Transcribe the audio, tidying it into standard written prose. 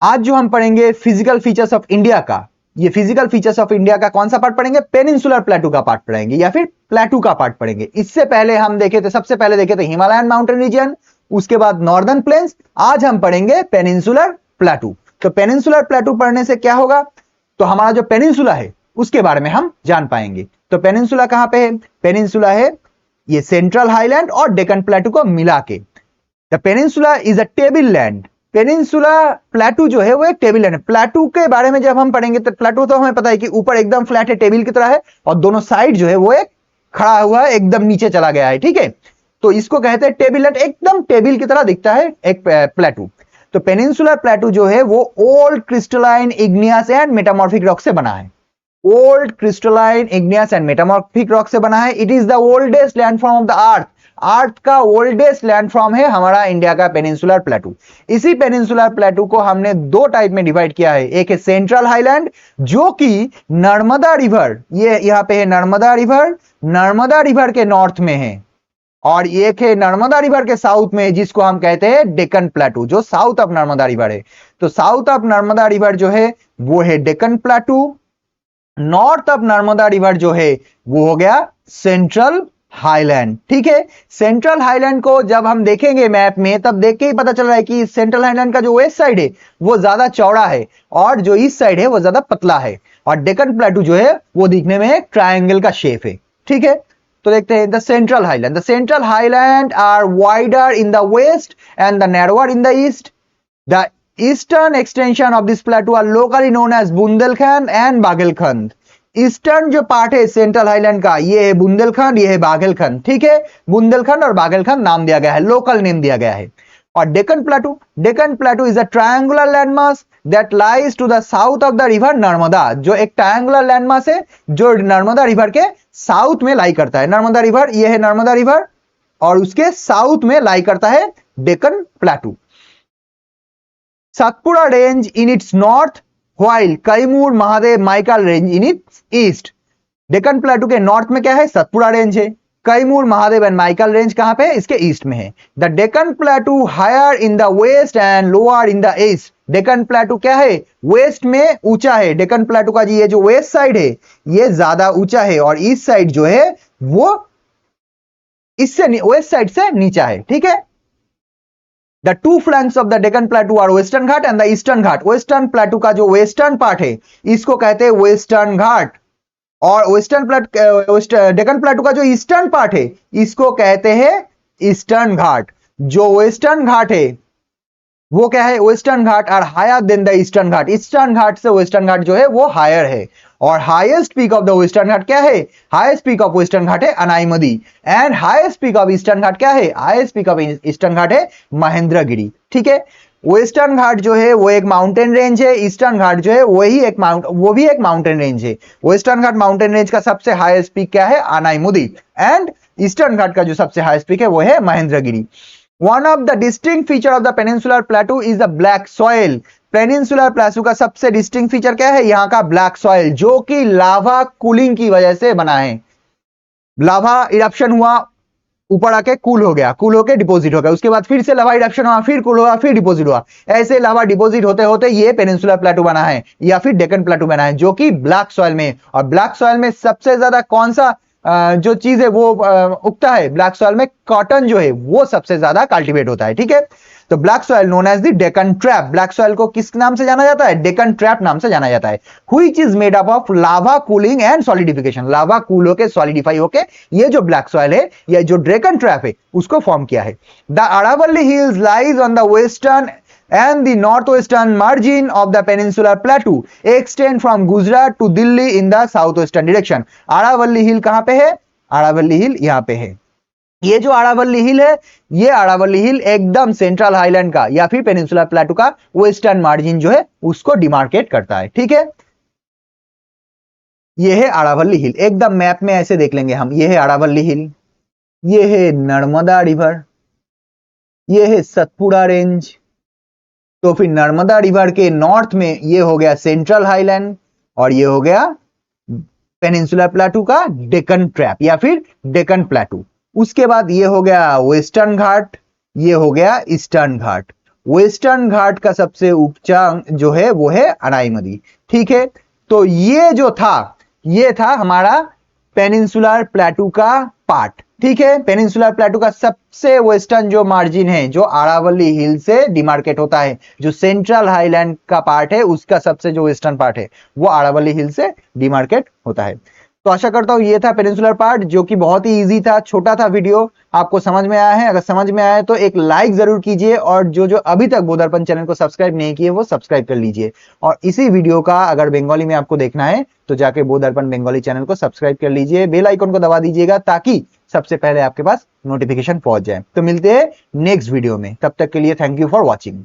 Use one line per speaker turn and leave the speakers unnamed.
आज जो हम पढ़ेंगे फिजिकल फीचर्स ऑफ इंडिया का, ये फिजिकल फीचर्स ऑफ इंडिया का कौन सा पार्ट पढ़ेंगे? पेनिनसुलर प्लेटू का पार्ट पढ़ेंगे या फिर प्लेटू का पार्ट पढ़ेंगे। इससे पहले हम देखे थे, सबसे पहले देखे थे हिमालयन माउंटेन रीजन, उसके बाद नॉर्दर्न प्लेन्स। आज हम पढ़ेंगे पेनिनसुलर प्लेटू। तो पेनिनसुलर प्लेटू पढ़ने से क्या होगा? तो हमारा जो पेनिनसुला है उसके बारे में हम जान पाएंगे। तो पेनिनसुला कहां पे है? पेनिनसुला है ये सेंट्रल हाईलैंड और डेक्कन प्लेटू को मिला के। The peninsula is a table land. Peninsula प्लेटू जो है वो एक टेबल लैंड है। प्लेटू के बारे में जब हम पढ़ेंगे तो प्लेटू तो हमें पता है कि ऊपर एकदम फ्लैट है, टेबल की तरह है, और दोनों साइड जो है वो एक खड़ा हुआ है, एकदम नीचे चला गया है, ठीक है। तो इसको कहते हैं टेबल लैंड, एकदम टेबल की तरह दिखता है एक प्लेटू। तो पेनिनसुलर प्लेटू जो है वो old crystalline igneous and metamorphic rock से बना है। Old crystalline igneous and metamorphic rock से बना है। It is the oldest landform of the earth. Earth का ओल्डेस्ट लैंडफॉर्म है हमारा इंडिया का पेनिनसुलर प्लेटू। इसी पेनिनसुलर प्लेटू को हमने दो टाइप में डिवाइड किया है। एक है सेंट्रल हाईलैंड जो कि नर्मदा रिवर, ये यहां पे है नर्मदा रिवर के नॉर्थ में है, और एक है नर्मदा रिवर के साउथ में जिसको हम कहते हैं डेक्कन प्लेटू, जो साउथ ऑफ नर्मदा रिवर है। तो साउथ ऑफ नर्मदा रिवर जो है वो है Deccan प्लेटू। North of Narmada river जो है वो हो गया सेंट्रल हाईलैंड, ठीक है। सेंट्रल हाईलैंड को जब हम देखेंगे मैप में तब देख के ही पता चल रहा है कि सेंट्रल हाईलैंड का जो वेस्ट साइड है वो ज्यादा चौड़ा है और जो ईस्ट साइड है वो ज्यादा पतला है, और डेक्कन प्लेटू जो है वो दिखने में एक ट्रायंगल का शेप है, ठीक है। तो देखते हैं the central highland. The central highland are wider in the west and the narrower in the east. The eastern extension of this plateau are locally known as Bundelkhand and Baghelkhand. Eastern जो part है central highland का, ये है बुंदेलखंड, ये है बागेलखंड, ठीक है। बुंदेलखंड और बागेलखंड नाम दिया गया है, लोकल नेम दिया गया है। और Deccan plateau is a triangular landmass that lies to the south of the river Narmada, जो एक ट्रायंगुलर लैंडमास है जो नर्मदा रिवर के साउथ में लाई करता है। नर्मदा रिवर, ये है नर्मदा रिवर, और उसके साउथ में लाई करता है Deccan plateau. Satpura range in its north, while Kaimur Mahadeo Maikal range in its east. Deccan plateau के नॉर्थ में क्या है? सतपुड़ा रेंज है। कैमूर महादेव एंड माइकल रेंज कहां पे है? इसके ईस्ट में है। The Deccan plateau higher in the west and lower in the east. Deccan plateau क्या है? वेस्ट में ऊंचा है। डेक्कन प्लेटू का जी ये जो वेस्ट साइड है ये ज्यादा ऊंचा है, और ईस्ट साइड जो है वो इससे वेस्ट साइड से नीचा है, ठीक है। The two flanks of the Deccan Plateau are Western Ghat and the Eastern Ghat. Western Plateau का जो वेस्टर्न पार्ट है इसको कहते हैं वेस्टर्न घाट, और डेक्कन प्लेटू का जो ईस्टर्न पार्ट है इसको कहते हैं ईस्टर्न घाट। जो वेस्टर्न घाट है वो क्या है? Western Ghat are higher than the eastern Ghat. Eastern Ghat से वेस्टर्न घाट जो है वो हायर है। और highest peak of the western Ghat क्या है? Highest peak of western Ghat है Anamudi, and highest peak of eastern Ghat क्या है? Highest peak of eastern Ghat है महेंद्रगिरी, ठीक है। वेस्टर्न घाट जो है वो एक माउंटेन रेंज है, ईस्टर्न घाट जो है वो भी एक माउंटेन रेंज है। वेस्टर्न घाट माउंटेन रेंज का सबसे हाईएस्ट पीक क्या है? अनाईमुदी, एंड ईस्टर्न घाट का जो सबसे हाईएस्ट पीक है वो है Mahendragiri. One of the distinct feature of the peninsular plateau is the black soil. Peninsular प्लेटू का सबसे डिस्टिंक्ट फीचर क्या है? यहाँ का ब्लैक सॉइल, जो कि लावा कूलिंग की वजह से बना है। लावा इरप्शन हुआ, ऊपर आके कूल हो गया, कूल होके डिपॉजिट हो गया, उसके बाद फिर से लावा इरप्शन हुआ, फिर कूल हुआ, फिर डिपॉजिट हुआ। ऐसे लावा डिपॉजिट होते होते ये पेनिनसुलर प्लेटू बना है या फिर डेक्कन प्लेटू बना है, जो कि ब्लैक सॉइल में। और ब्लैक सॉइल में सबसे ज्यादा कौन सा जो चीज है वो उगता है? ब्लैक सॉइल में कॉटन जो है वो सबसे ज्यादा कल्टीवेट होता है, ठीक है। तो black soil known as the Deccan trap. Black soil को किस नाम से जाना जाता है? डेक्कन ट्रैप नाम से जाना जाता है। Which is made up of lava cooling and solidification. Lava cool होके सॉलिडिफाई होके ये जो ब्लैक सॉइल है या जो डेक्कन ट्रैप है उसको फॉर्म किया है। The Aravalli hills lies on the western and the northwestern margin of the peninsular plateau extend from Gujarat to Delhi in the southwestern direction. Aravalli hill कहां पे है? अरावली हिल यहां पे है। ये जो अरावली हिल है, ये अरावली हिल एकदम सेंट्रल हाईलैंड का या फिर पेनिनसुलर प्लेटू का वेस्टर्न मार्जिन जो है उसको डिमार्केट करता है, ठीक है। ये है अरावली हिल, एकदम मैप में ऐसे देख लेंगे हम। ये है अरावली हिल, ये है नर्मदा रिवर, ये है सतपुड़ा रेंज। तो फिर नर्मदा रिवर के नॉर्थ में ये हो गया सेंट्रल हाईलैंड, और ये हो गया पेनिनसुलर प्लेटू का डेक्कन ट्रैप या फिर डेक्कन प्लेटू। उसके बाद ये हो गया वेस्टर्न घाट, ये हो गया ईस्टर्न घाट। वेस्टर्न घाट का सबसे ऊंचा जो है वो है अनाईमदी। ठीक है, तो ये था हमारा पेनिनसुलर प्लेटू का पार्ट। ठीक है, पेनिनसुलर प्लेटू का सबसे वेस्टर्न जो मार्जिन है जो अरावली हिल से डिमार्केट होता है, जो सेंट्रल हाईलैंड का पार्ट है उसका सबसे जो वेस्टर्न पार्ट है वो अरावली हिल से डिमार्केट होता है। तो आशा करता हूं ये था पेनिनसुलर पार्ट, जो कि बहुत ही इजी था, छोटा था वीडियो, आपको समझ में आया है। अगर समझ में आया है तो एक लाइक जरूर कीजिए, और जो जो अभी तक बोधदर्पण चैनल को सब्सक्राइब नहीं किए वो सब्सक्राइब कर लीजिए। और इसी वीडियो का अगर बंगाली में आपको देखना है तो जाके बोधदर्पण बंगाली चैनल को सब्सक्राइब कर लीजिए, बेल आइकन को दबा दीजिएगा ताकि सबसे पहले आपके पास नोटिफिकेशन पहुंच जाए। तो मिलते हैं नेक्स्ट वीडियो में, तब तक के लिए थैंक यू फॉर वॉचिंग।